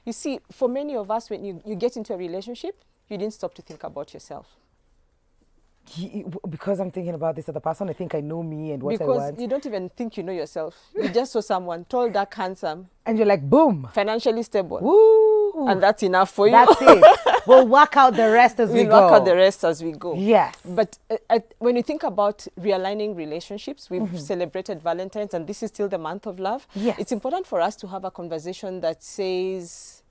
You see, for many of us, when you get into a relationship, you didn't stop to think about yourself. Because I'm thinking about this other person, I think I know me and what I Because want. you don't even think you know yourself. You just saw someone tall, dark, handsome, And you're like, boom. financially stable. Woo. And that's enough for you. That's it. We'll work out the rest as we We'll go. work out the rest as we go. Yes. But when you think about realigning relationships, we've celebrated Valentine's, and this is still the month of love. Yes. It's important for us to have a conversation that says,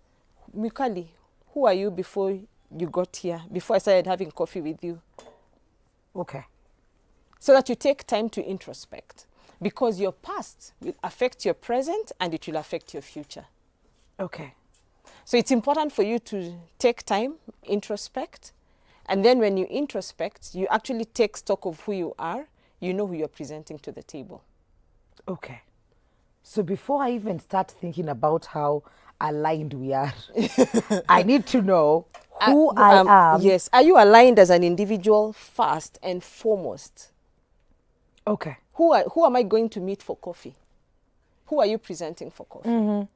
Mikali, who are you before you got here, before I started having coffee with you? Okay. So that you take time to introspect, because your past will affect your present and it will affect your future. Okay. So it's important for you to take time, introspect, and then when you introspect, you actually take stock of who you are, you know who you're presenting to the table. Okay. So before I even start thinking about how aligned we are, I need to know who I am. Yes. Are you aligned as an individual first and foremost? Okay. Who am I going to meet for coffee? Who are you presenting for coffee?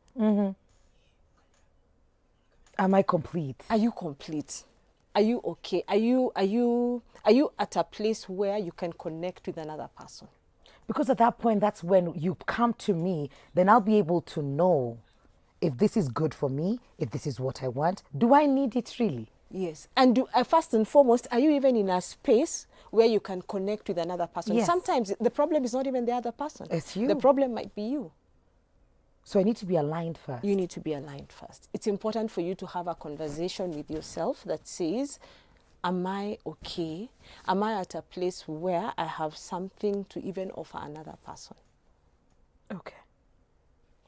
Am I complete? Are you complete? Are you okay? Are you at a place where you can connect with another person? Because at that point, that's when you come to me, then I'll be able to know if this is good for me, if this is what I want. Do I need it really? Yes. And first and foremost, are you even in a space where you can connect with another person? Yes. Sometimes the problem is not even the other person. It's you. The problem might be you. So I need to be aligned first. You need to be aligned first. It's important for you to have a conversation with yourself that says, am I okay? Am I at a place where I have something to even offer another person? Okay.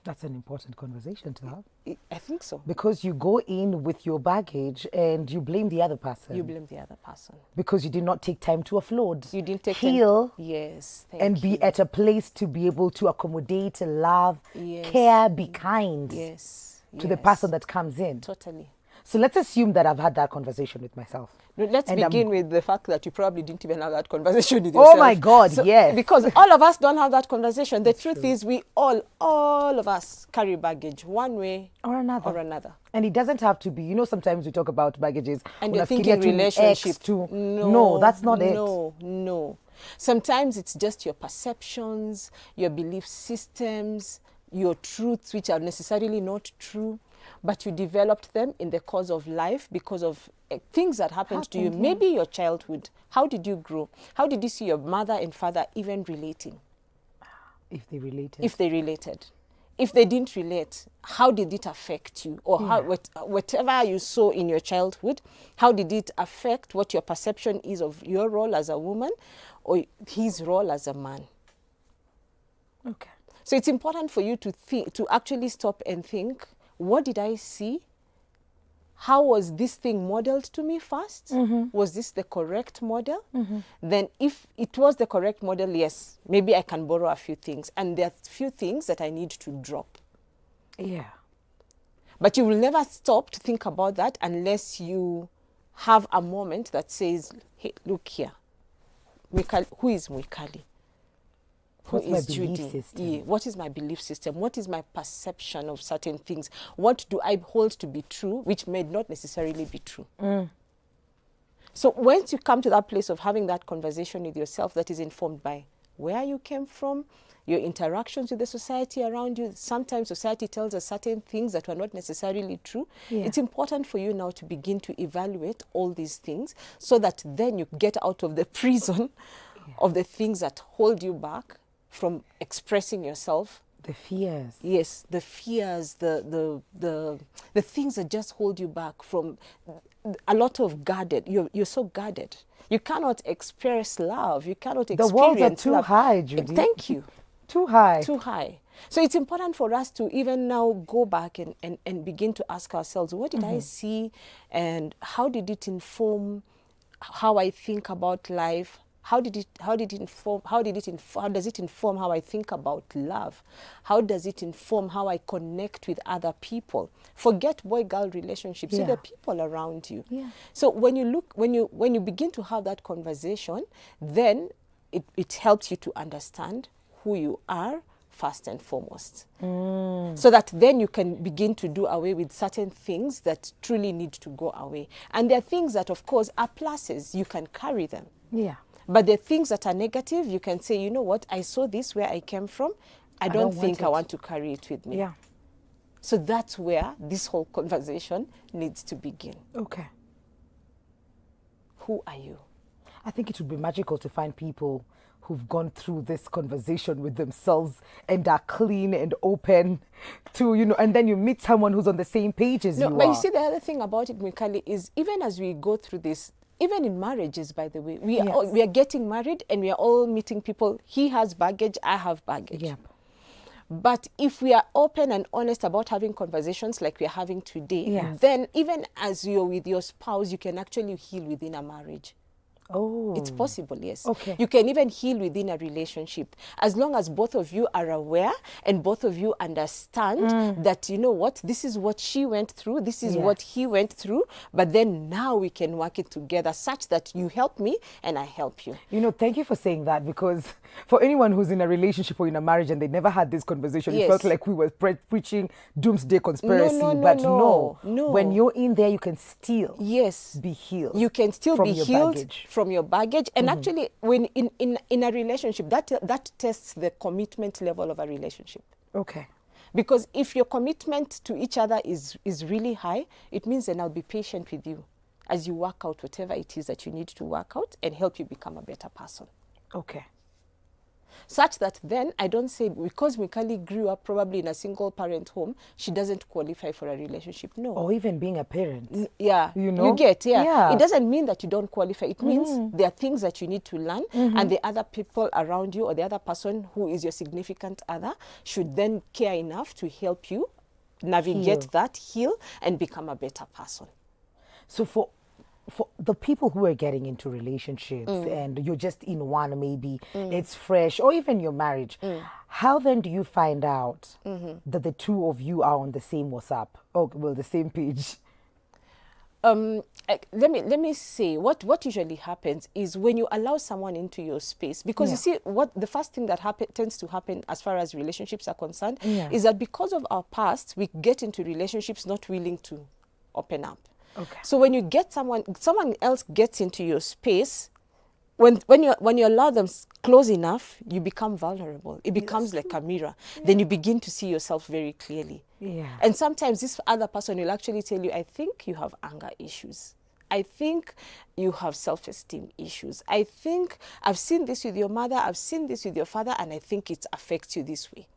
That's an important conversation to have. I think so. Because you go in with your baggage and you blame the other person. You blame the other person. Because you did not take time to offload. You didn't take heal. time. Yes. And be at a place to be able to accommodate, love, Yes. care, be kind Yes. to the person that comes in. Totally. So let's assume that I've had that conversation with myself. No, let's And begin with the fact that you probably didn't even have that conversation with yourself. Oh my God, yes. Because all of us don't have that conversation. The truth is we all of us carry baggage one way Or another. And it doesn't have to be, you know, sometimes we talk about baggages. And you're thinking relationship. No, that's not it. No. Sometimes it's just your perceptions, your belief systems, your truths, which are necessarily not true, but you developed them in the course of life because of things that happened to you. Yeah. Maybe your childhood. How did you grow? How did you see your mother and father even relating? If they related. If they didn't relate, how did it affect you? Or how, whatever you saw in your childhood, how did it affect what your perception is of your role as a woman or his role as a man? Okay. So it's important for you to actually stop and think, what did I see? How was this thing modeled to me first? Was this the correct model? Then if it was the correct model, yes, maybe I can borrow a few things. And there are a few things that I need to drop. Yeah. But you will never stop to think about that unless you have a moment that says, hey, look here. Who is Mwikali? What's Who my is belief Judy? system? Yeah. What is my belief system? What is my perception of certain things? What do I hold to be true, which may not necessarily be true? So once you come to that place of having that conversation with yourself that is informed by where you came from, your interactions with the society around you, sometimes society tells us certain things that were not necessarily true. Yeah. It's important for you now to begin to evaluate all these things so that then you get out of the prison of the things that hold you back from expressing yourself. The fears. Yes, the fears, the things that just hold you back from a lot of guarded. You're so guarded. You cannot express love. You cannot experience The walls are too love. high, Judy. Thank you. Too high. Too high. So it's important for us to even now go back and begin to ask ourselves, what did I see and how did it inform how I think about life? How does it inform how I think about love? How does it inform how I connect with other people? Forget boy-girl relationships. See the people around you. Yeah. So when you begin to have that conversation, then it helps you to understand who you are, first and foremost. So that then you can begin to do away with certain things that truly need to go away. And there are things that, of course, are pluses. You can carry them. Yeah. But the things that are negative, you can say, you know what, I saw this where I came from. I don't think I want to carry it with me. Yeah. So that's where this whole conversation needs to begin. Okay. Who are you? I think it would be magical to find people who've gone through this conversation with themselves and are clean and open to, and then you meet someone who's on the same page as you are. But you see, the other thing about it, Mikali, is even as we go through this, even in marriages, by the way, we are getting married and we are all meeting people. He has baggage, I have baggage. Yep. But if we are open and honest about having conversations like we're having today, Yes. then even as you're with your spouse, you can actually heal within a marriage. Oh. It's possible, yes. Okay. You can even heal within a relationship as long as both of you are aware and both of you understand that, you know what, this is what she went through, this is what he went through, but then now we can work it together such that you help me and I help you. Thank you for saying that, because for anyone who's in a relationship or in a marriage and they never had this conversation, it Yes. felt like we were preaching doomsday conspiracy. No. When you're in there, you can still Yes. be healed. You can still from be your healed baggage. from your baggage. And actually, when in a relationship, that tests the commitment level of a relationship. Okay. Because if your commitment to each other is really high, it means then I'll be patient with you as you work out whatever it is that you need to work out and help you become a better person. Okay. Such that then I don't say because Mikali grew up probably in a single parent home, she doesn't qualify for a relationship. No. Or even being a parent. Yeah, You get, Yeah. It doesn't mean that you don't qualify. It means there are things that you need to learn, and the other people around you or the other person who is your significant other should then care enough to help you navigate that, heal, and become a better person. So for the people who are getting into relationships and you're just in one, maybe it's fresh, or even your marriage, how then do you find out that the two of you are on the same WhatsApp? Oh, well, the same page. Let me say what usually happens is when you allow someone into your space, because you see what the first thing that tends to happen as far as relationships are concerned is that because of our past, we get into relationships not willing to open up. Okay. So when you get someone else gets into your space, when you allow them close enough, you become vulnerable. It becomes like a mirror. Then you begin to see yourself very clearly. Yeah. And sometimes this other person will actually tell you, I think you have anger issues. I think you have self-esteem issues. I think I've seen this with your mother, I've seen this with your father, and I think it affects you this way.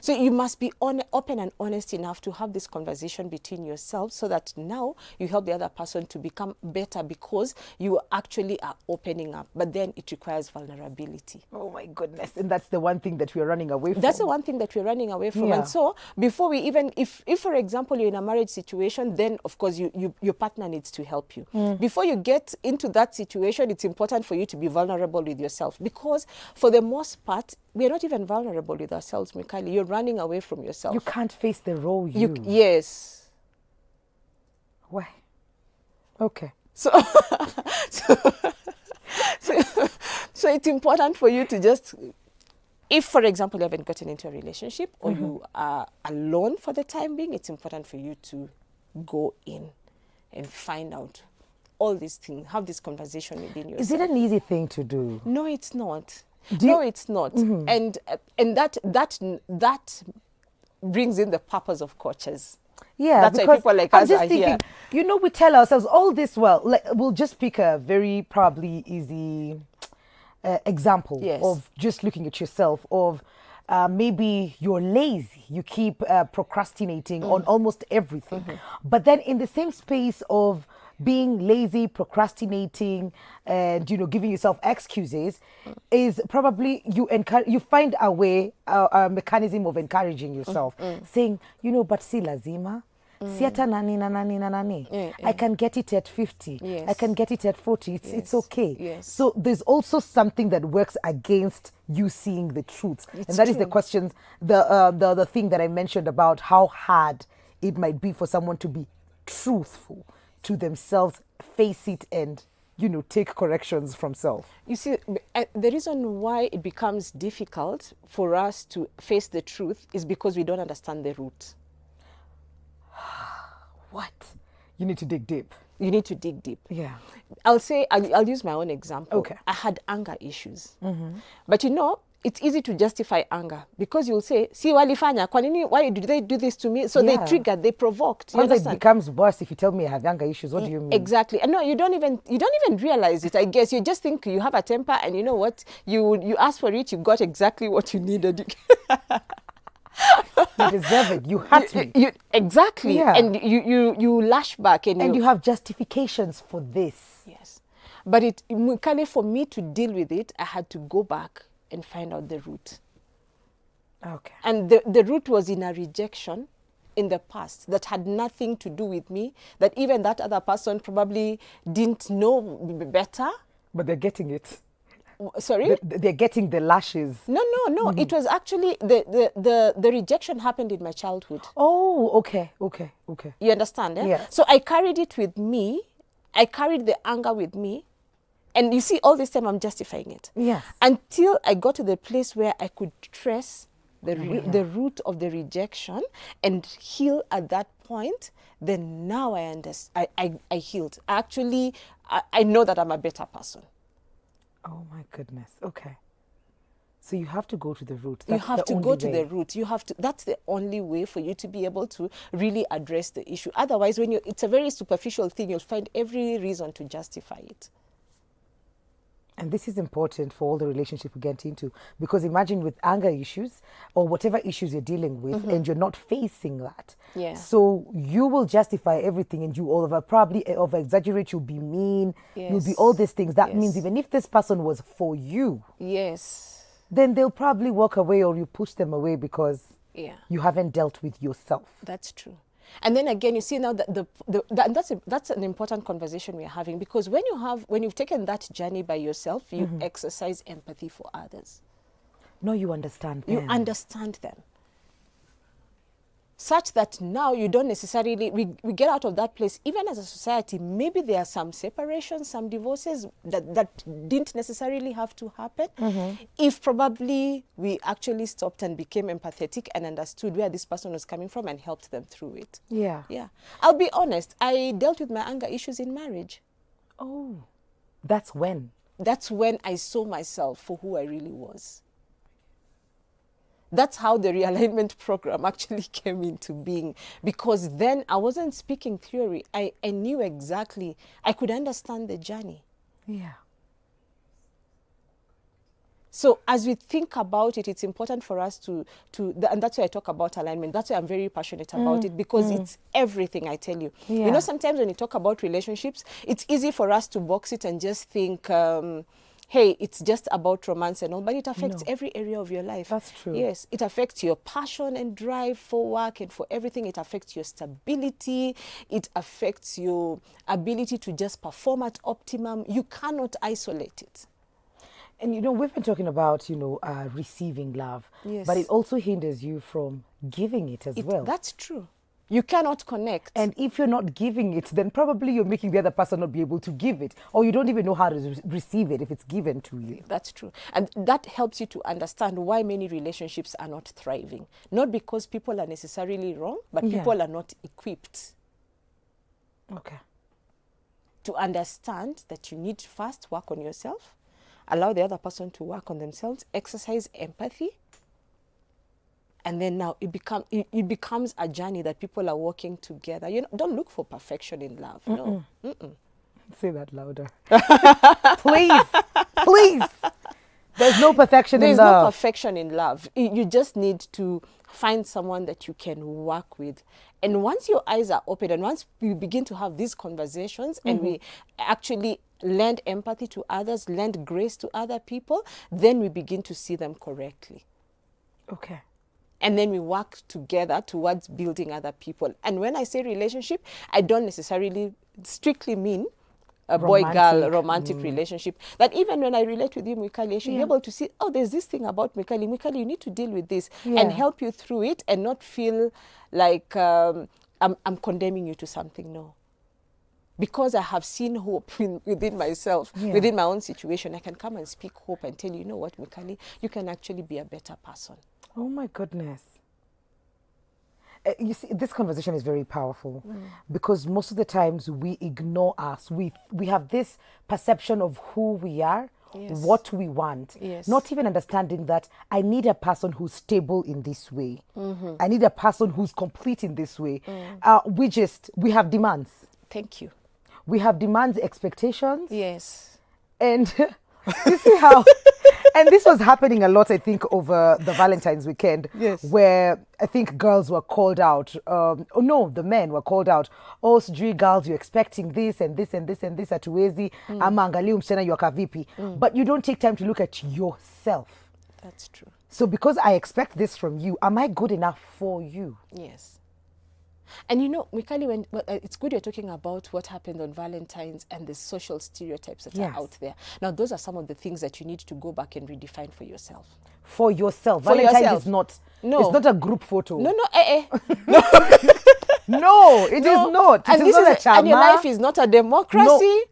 So you must be open and honest enough to have this conversation between yourselves so that now you help the other person to become better because you actually are opening up. But then it requires vulnerability. Oh my goodness. And that's the one thing that we're running away from. That's the one thing that we're running away from. Yeah. And so before we even, if for example, you're in a marriage situation, then of course your partner needs to help you. Before you get into that situation, it's important for you to be vulnerable with yourself, because for the most part, we're not even vulnerable with ourselves, Mikali. You're running away from yourself. You can't face the raw Yes. Why? Okay. So it's important for you to just, if, for example, you haven't gotten into a relationship or you are alone for the time being, it's important for you to go in and find out all these things, have this conversation within yourself. Is it an easy thing to do? No, it's not. No, it's not. And that brings in the purpose of coaches. Yeah, That's why because people like I'm us just are thinking, here. we tell ourselves all this, we'll just pick a very probably easy example of just looking at yourself, of maybe you're lazy, you keep procrastinating on almost everything. But then in the same space of being lazy, procrastinating, and giving yourself excuses, is probably you find a way, a mechanism of encouraging yourself, saying, but si lazima, si hata nani na nani na nani. I can get it at 50. I can get it at 40. It's okay. Yes. So there's also something that works against you seeing the truth, and that is the question, the thing that I mentioned about how hard it might be for someone to be truthful to themselves, face it and take corrections from self. You see, the reason why it becomes difficult for us to face the truth is because we don't understand the root. What? You need to dig deep. You need to dig deep. Yeah. I'll use my own example. Okay. I had anger issues. But it's easy to justify anger because you'll say, see, walifanya, kwa nini, why did they do this to me? So they triggered, they provoked. You Once it understand? becomes worse if you tell me I have anger issues. What do you mean? Exactly. And no, you don't even realize it, I guess. You just think you have a temper, and you know what? You asked for it, you got exactly what you needed. You deserve it. You hurt me. Exactly. Yeah. And you lash back. And you have justifications for this. Yes. But Mukale, for me to deal with it, I had to go back and find out the root. Okay. And the root was in a rejection in the past that had nothing to do with me, that even that other person probably didn't know better. But they're getting it. Sorry? They're getting the lashes. No. It was actually the rejection happened in my childhood. Oh, okay. You understand? Eh? Yeah. So I carried it with me. I carried the anger with me. And you see, all this time I'm justifying it. Yes. Until I got to the place where I could trace the root of the rejection and heal at that point, then now I understand. I healed. Actually, I know that I'm a better person. Oh my goodness. Okay. So you have to go to the root. You have to go to the root. You have to. That's the only way for you to be able to really address the issue. Otherwise, it's a very superficial thing, you'll find every reason to justify it. And this is important for all the relationships we get into, because imagine with anger issues or whatever issues you're dealing with and you're not facing that. Yeah. So you will justify everything and you probably over exaggerate, you'll be mean, you'll be all these things. That means even if this person was for you, then they'll probably walk away or you push them away because you haven't dealt with yourself. That's true. And then again, you see now that that's an important conversation we're having, because when you've taken that journey by yourself, you exercise empathy for others. No, you understand them. You understand them. Such that now you don't necessarily, we get out of that place, even as a society, maybe there are some separations, some divorces that didn't necessarily have to happen if probably we actually stopped and became empathetic and understood where this person was coming from and helped them through it. Yeah. I'll be honest, I dealt with my anger issues in marriage. Oh, that's when? That's when I saw myself for who I really was. That's how the realignment program actually came into being, because then I wasn't speaking theory. I knew exactly, I could understand the journey. Yeah. So as we think about it, it's important for us to and that's why I talk about alignment. That's why I'm very passionate about it, because it's everything, I tell you. Yeah. You know, sometimes when you talk about relationships, it's easy for us to box it and just think, hey, it's just about romance and all, but it affects every area of your life. That's true. Yes, it affects your passion and drive for work and for everything. It affects your stability. It affects your ability to just perform at optimum. You cannot isolate it. And, we've been talking about, receiving love, but it also hinders you from giving it as well. That's true. You cannot connect. And if you're not giving it, then probably you're making the other person not be able to give it, or you don't even know how to receive it if it's given to you. That's true. And that helps you to understand why many relationships are not thriving. Not because people are necessarily wrong, but people are not equipped. Okay. To understand that you need to first work on yourself, allow the other person to work on themselves, exercise empathy, and then now it becomes a journey that people are walking together. Don't look for perfection in love. No. Say that louder. Please. There's no perfection in love. There's no perfection in love. You just need to find someone that you can work with. And once your eyes are open and once we begin to have these conversations and we actually lend empathy to others, lend grace to other people, then we begin to see them correctly. Okay. And then we work together towards building other people. And when I say relationship, I don't necessarily strictly mean a boy-girl romantic relationship. That even when I relate with you, Mikali, I should be able to see, oh, there's this thing about Mikali. Mikali, you need to deal with this and help you through it and not feel like I'm condemning you to something. No. because I have seen hope within myself, within my own situation, I can come and speak hope and tell you, you know what, Mikali, you can actually be a better person. Oh my goodness. You see, this conversation is very powerful because most of the times we ignore us. We have this perception of who we are, what we want, not even understanding that I need a person who's stable in this way. I need a person who's complete in this way. We have demands. Thank you. We have demands, expectations. Yes. And you see how, and this was happening a lot, I think, over the Valentine's weekend, where I think girls were called out. The men were called out. Oh, sijui girls, you're expecting this and this and this and this atuwezi. Ama angalia msichana yuaka vipi. But you don't take time to look at yourself. That's true. So because I expect this from you, am I good enough for you? Yes. And you know, Mikali, it's good you're talking about what happened on Valentine's and the social stereotypes that are out there. Now, those are some of the things that you need to go back and redefine for yourself. For yourself. Valentine's is not. No. It's not a group photo. No. No, it is not. It is not a chama. And your life is not a democracy. No.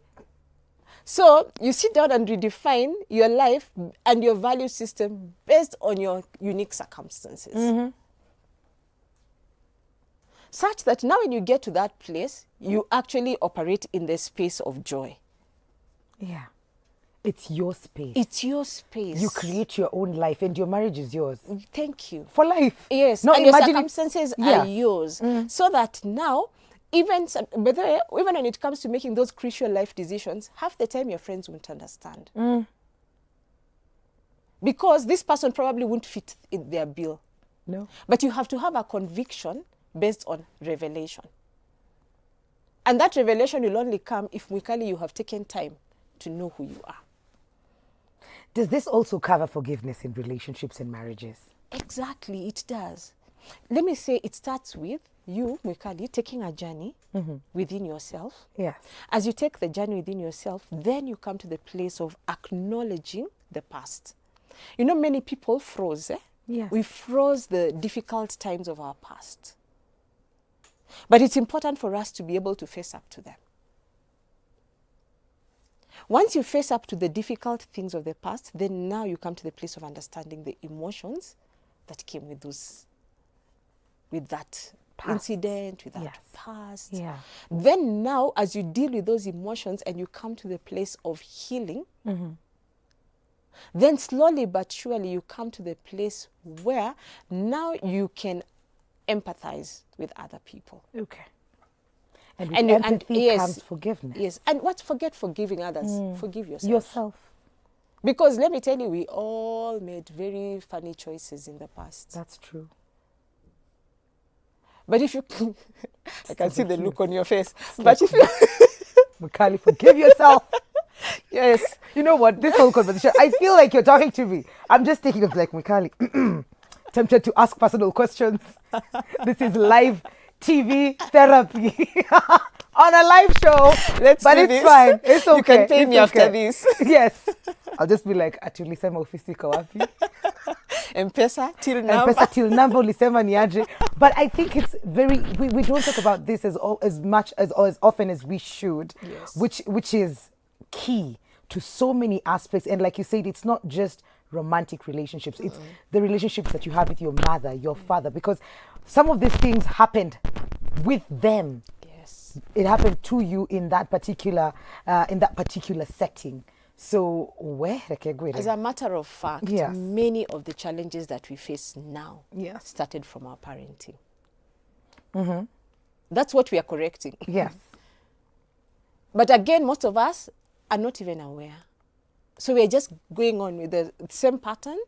So you sit down and redefine your life and your value system based on your unique circumstances. Such that now when you get to that place, you actually operate in the space of joy. Yeah. It's your space. It's your space. You create your own life and your marriage is yours. Thank you. For life. Yes. No, and your circumstances are yours. So that now, even when it comes to making those crucial life decisions, half the time your friends won't understand. Because this person probably won't fit in their bill. No. But you have to have a conviction based on revelation. And that revelation will only come if, Mikali, you have taken time to know who you are. Does this also cover forgiveness in relationships and marriages? Exactly, it does. Let me say it starts with you, Mikali, taking a journey within yourself. Yes. As you take the journey within yourself, then you come to the place of acknowledging the past. You know, many people froze. Yes. We froze the difficult times of our past. But it's important for us to be able to face up to them. Once you face up to the difficult things of the past, then now you come to the place of understanding the emotions that came with that incident, with that past. Yeah. Then now, as you deal with those emotions and you come to the place of healing, then slowly but surely you come to the place where now you can empathize with other people. Okay. And with empathy comes forgiveness. Yes. And forget forgiving others. Forgive yourself. Yourself. Because let me tell you, we all made very funny choices in the past. That's true. But if you... I can see the look on your face. But if you... Mikali, forgive yourself. Yes. You know what? This whole conversation, I feel like you're talking to me. I'm just thinking of like, Mikali, tempted to ask personal questions. This is live TV therapy on a live show. But it's fine. It's okay. You can pay me after this. Yes. I'll just be like, atulisema ofisi kwa wapi? M-Pesa till number. M-Pesa till number ulisema ni aje. But I think it's very, we don't talk about this as often as we should, which is key to so many aspects. And like you said, it's not just romantic relationships. It's the relationships that you have with your mother, your father, because some of these things happened with them. Yes. It happened to you in that particular setting. So as a matter of fact, many of the challenges that we face now started from our parenting. That's what we are correcting. Yes. But again, most of us are not even aware. So we are just going on with the same pattern